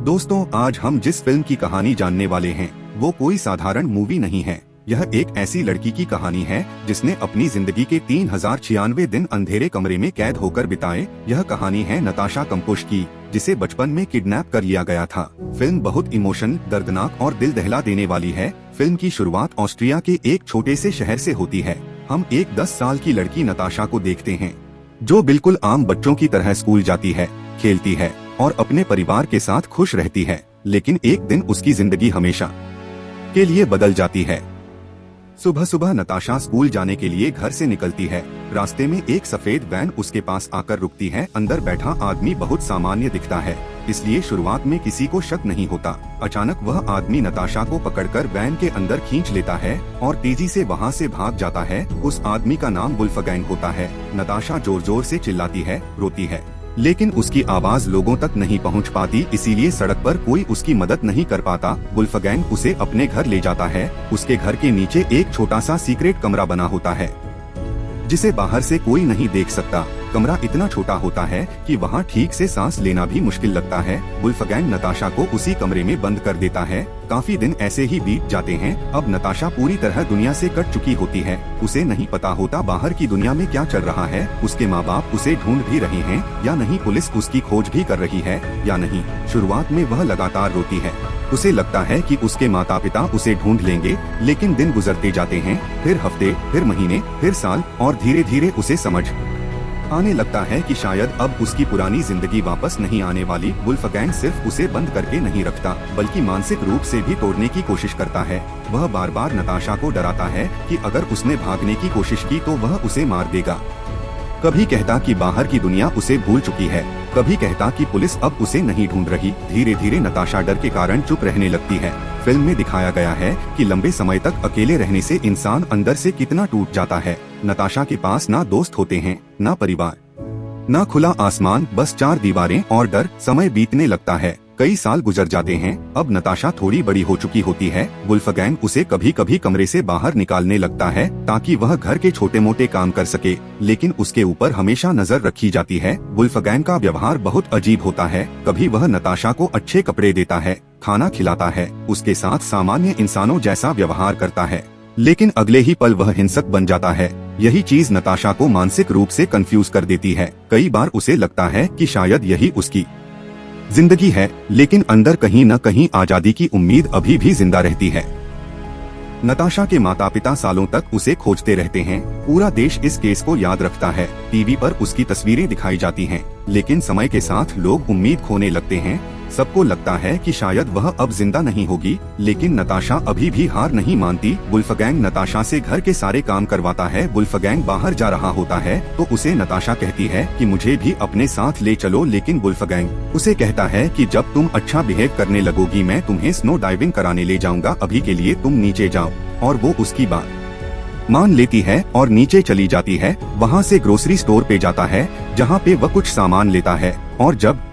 दोस्तों, आज हम जिस फिल्म की कहानी जानने वाले हैं वो कोई साधारण मूवी नहीं है। यह एक ऐसी लड़की की कहानी है जिसने अपनी जिंदगी के 3096 दिन अंधेरे कमरे में कैद होकर बिताए। यह कहानी है नताशा कम्पुश की, जिसे बचपन में किडनैप कर लिया गया था। फिल्म बहुत इमोशनल, दर्दनाक और दिल दहला देने वाली है। फिल्म की शुरुआत ऑस्ट्रिया के एक छोटे से शहर से होती है। हम एक 10 साल की लड़की नताशा को देखते हैं, जो बिल्कुल आम बच्चों की तरह स्कूल जाती है, खेलती है और अपने परिवार के साथ खुश रहती है। लेकिन एक दिन उसकी जिंदगी हमेशा के लिए बदल जाती है। सुबह सुबह नताशा स्कूल जाने के लिए घर से निकलती है। रास्ते में एक सफेद वैन उसके पास आकर रुकती है। अंदर बैठा आदमी बहुत सामान्य दिखता है, इसलिए शुरुआत में किसी को शक नहीं होता। अचानक वह आदमी नताशा को पकड़कर वैन के अंदर खींच लेता है और तेजी से वहां से भाग जाता है। उस आदमी का नाम वुल्फगैंग होता है। नताशा जोर जोर से चिल्लाती है, रोती है, लेकिन उसकी आवाज लोगों तक नहीं पहुंच पाती, इसीलिए सड़क पर कोई उसकी मदद नहीं कर पाता। वुल्फगैंग उसे अपने घर ले जाता है। उसके घर के नीचे एक छोटा सा सीक्रेट कमरा बना होता है, जिसे बाहर से कोई नहीं देख सकता। कमरा इतना छोटा होता है कि वहाँ ठीक से सांस लेना भी मुश्किल लगता है। वुल्फगैंग नताशा को उसी कमरे में बंद कर देता है। काफी दिन ऐसे ही बीत जाते हैं। अब नताशा पूरी तरह दुनिया से कट चुकी होती है। उसे नहीं पता होता बाहर की दुनिया में क्या चल रहा है। उसके माँ बाप उसे ढूंढ भी रहे हैं या नहीं, पुलिस उसकी खोज भी कर रही है या नहीं। शुरुआत में वह लगातार रोती है। उसे लगता है कि उसके माता पिता उसे ढूंढ लेंगे, लेकिन दिन गुजरते जाते हैं, फिर हफ्ते, फिर महीने, फिर साल, और धीरे धीरे उसे समझ आने लगता है कि शायद अब उसकी पुरानी जिंदगी वापस नहीं आने वाली। वुल्फगैंग सिर्फ उसे बंद करके नहीं रखता, बल्कि मानसिक रूप से भी तोड़ने की कोशिश करता है। वह बार बार नताशा को डराता है कि अगर उसने भागने की कोशिश की तो वह उसे मार देगा। कभी कहता कि बाहर की दुनिया उसे भूल चुकी है, कभी कहता कि पुलिस अब उसे नहीं ढूंढ रही। धीरे धीरे नताशा डर के कारण चुप रहने लगती है। फिल्म में दिखाया गया है कि लंबे समय तक अकेले रहने से इंसान अंदर से कितना टूट जाता है। नताशा के पास ना दोस्त होते हैं, ना परिवार, ना खुला आसमान, बस 4 दीवारें और डर। समय बीतने लगता है, कई साल गुजर जाते हैं। अब नताशा थोड़ी बड़ी हो चुकी होती है। वुल्फगैंग उसे कभी कभी कमरे से बाहर निकालने लगता है ताकि वह घर के छोटे मोटे काम कर सके, लेकिन उसके ऊपर हमेशा नजर रखी जाती है। वुल्फगैंग का व्यवहार बहुत अजीब होता है। कभी वह नताशा को अच्छे कपड़े देता है, खाना खिलाता है, उसके साथ सामान्य इंसानों जैसा व्यवहार करता है, लेकिन अगले ही पल वह हिंसक बन जाता है। यही चीज नताशा को मानसिक रूप से कंफ्यूज कर देती है। कई बार उसे लगता है कि शायद यही उसकी जिंदगी है, लेकिन अंदर कहीं न कहीं आजादी की उम्मीद अभी भी जिंदा रहती है। नताशा के माता पिता सालों तक उसे खोजते रहते हैं। पूरा देश इस केस को याद रखता है। टीवी पर उसकी तस्वीरें दिखाई जाती हैं, लेकिन समय के साथ लोग उम्मीद खोने लगते हैं। सबको लगता है कि शायद वह अब जिंदा नहीं होगी, लेकिन नताशा अभी भी हार नहीं मानती। वुल्फगैंग नताशा से घर के सारे काम करवाता है। वुल्फगैंग बाहर जा रहा होता है तो उसे नताशा कहती है कि मुझे भी अपने साथ ले चलो, लेकिन वुल्फगैंग उसे कहता है कि जब तुम अच्छा बिहेव करने लगोगी मैं तुम्हें स्नो डाइविंग कराने ले जाऊंगा, अभी के लिए तुम नीचे जाओ। और वो उसकी बात मान लेती है और नीचे चली जाती है। वहाँ से ग्रोसरी स्टोर पे जाता है, जहाँ पे वह कुछ सामान लेता है, और जब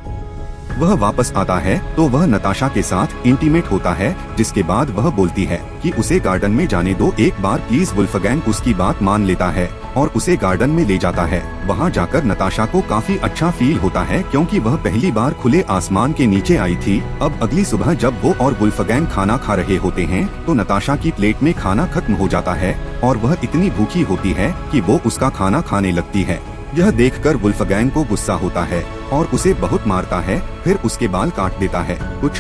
वह वापस आता है तो वह नताशा के साथ इंटीमेट होता है, जिसके बाद वह बोलती है कि उसे गार्डन में जाने दो एक बार प्लीज। वुल्फगैंग उसकी बात मान लेता है और उसे गार्डन में ले जाता है। वहाँ जाकर नताशा को काफी अच्छा फील होता है, क्योंकि वह पहली बार खुले आसमान के नीचे आई थी। अब अगली सुबह जब वो और वुल्फगैंग खाना खा रहे होते हैं तो नताशा की प्लेट में खाना खत्म हो जाता है और वह इतनी भूखी होती है कि वो उसका खाना खाने लगती है। यह देखकर वुल्फगैंग को गुस्सा होता है और उसे बहुत मारता है, फिर उसके बाल काट देता है। कुछ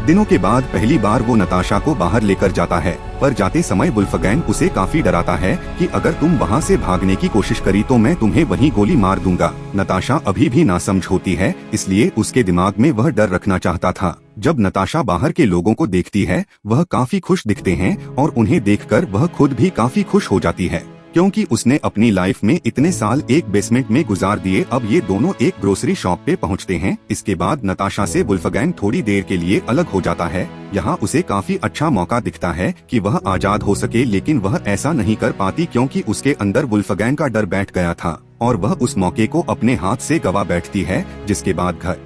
दिनों के बाद पहली बार वो नताशा को बाहर लेकर जाता है, पर जाते समय वुल्फगैंग उसे काफी डराता है कि अगर तुम वहाँ से भागने की कोशिश करी तो मैं तुम्हें वहीं गोली मार दूंगा। नताशा अभी भी नासमझ होती है, इसलिए उसके दिमाग में वह डर रखना चाहता था। जब नताशा बाहर के लोगों को देखती है, वह काफी खुश दिखते हैं और उन्हें देखकर वह खुद भी काफी खुश हो जाती है, क्योंकि उसने अपनी लाइफ में इतने साल एक बेसमेंट में गुजार दिए। अब ये दोनों एक ग्रोसरी शॉप पे पहुंचते हैं। इसके बाद नताशा से वुल्फगैंग थोड़ी देर के लिए अलग हो जाता है। यहाँ उसे काफी अच्छा मौका दिखता है कि वह आजाद हो सके, लेकिन वह ऐसा नहीं कर पाती क्योंकि उसके अंदर वुल्फगैंग का डर बैठ गया था और वह उस मौके को अपने हाथ से गवा बैठती है। जिसके बाद घर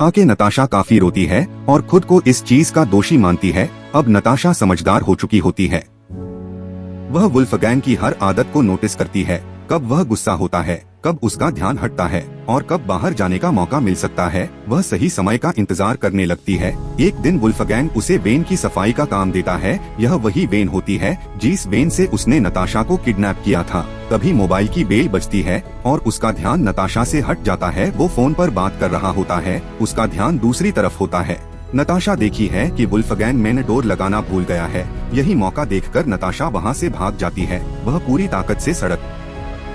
आके नताशा काफी रोती है और खुद को इस चीज का दोषी मानती है। अब नताशा समझदार हो चुकी होती है। वह वुल्फगैंग की हर आदत को नोटिस करती है, कब वह गुस्सा होता है, कब उसका ध्यान हटता है और कब बाहर जाने का मौका मिल सकता है, वह सही समय का इंतजार करने लगती है। एक दिन वुल्फगैंग उसे वेन की सफाई का काम देता है। यह वही वेन होती है जिस वेन से उसने नताशा को किडनैप किया था। तभी मोबाइल की बेल बजती है और उसका ध्यान नताशा से हट जाता है। वो फोन पर बात कर रहा होता है, उसका ध्यान दूसरी तरफ होता है। नताशा देखी है कि वुल्फगैंग मैन डोर लगाना भूल गया है। यही मौका देखकर नताशा वहां से भाग जाती है। वह पूरी ताकत से सड़क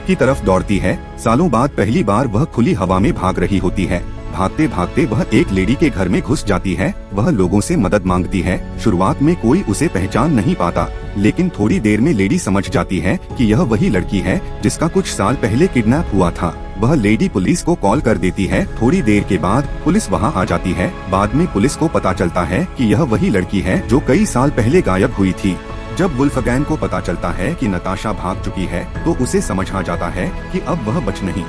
की तरफ दौड़ती है। सालों बाद पहली बार वह खुली हवा में भाग रही होती है। भागते भागते वह एक लेडी के घर में घुस जाती है। वह लोगों से मदद मांगती है। शुरुआत में कोई उसे पहचान नहीं पाता, लेकिन थोड़ी देर में लेडी समझ जाती है कि यह वही लड़की है जिसका कुछ साल पहले किडनैप हुआ था। वह लेडी पुलिस को कॉल कर देती है। थोड़ी देर के बाद पुलिस वहां आ जाती है। बाद में पुलिस को पता चलता है कि यह वही लड़की है जो कई साल पहले गायब हुई थी। जब वुल्फगैंग को पता चलता है कि नताशा भाग चुकी है तो उसे समझ आ जाता है कि अब वह बच नहीं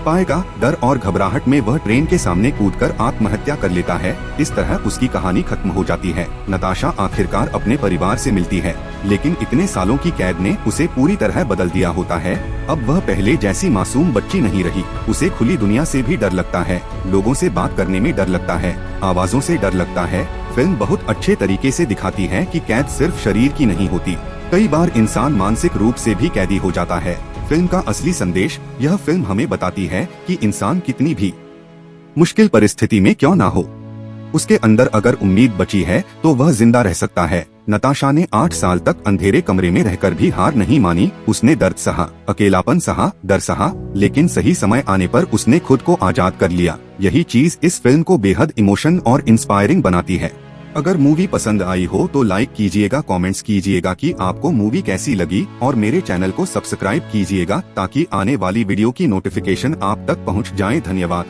पाएगा। डर और घबराहट में वह ट्रेन के सामने कूदकर आत्महत्या कर लेता है। इस तरह उसकी कहानी खत्म हो जाती है। नताशा आखिरकार अपने परिवार से मिलती है, लेकिन इतने सालों की कैद ने उसे पूरी तरह बदल दिया होता है। अब वह पहले जैसी मासूम बच्ची नहीं रही। उसे खुली दुनिया से भी डर लगता है, लोगों से बात करने में डर लगता है, आवाजों से डर लगता है। फिल्म बहुत अच्छे तरीके से दिखाती है कि कैद सिर्फ शरीर की नहीं होती, कई बार इंसान मानसिक रूप से भी कैदी हो जाता है। फिल्म का असली संदेश, यह फिल्म हमें बताती है कि इंसान कितनी भी मुश्किल परिस्थिति में क्यों ना हो, उसके अंदर अगर उम्मीद बची है तो वह जिंदा रह सकता है। नताशा ने 8 साल तक अंधेरे कमरे में रहकर भी हार नहीं मानी। उसने दर्द सहा, अकेलापन सहा, डर सहा, लेकिन सही समय आने पर उसने खुद को आजाद कर लिया। यही चीज इस फिल्म को बेहद इमोशन और इंस्पायरिंग बनाती है। अगर मूवी पसंद आई हो तो लाइक कीजिएगा, कमेंट्स कीजिएगा कि आपको मूवी कैसी लगी और मेरे चैनल को सब्सक्राइब कीजिएगा ताकि आने वाली वीडियो की नोटिफिकेशन आप तक पहुंच जाए। धन्यवाद।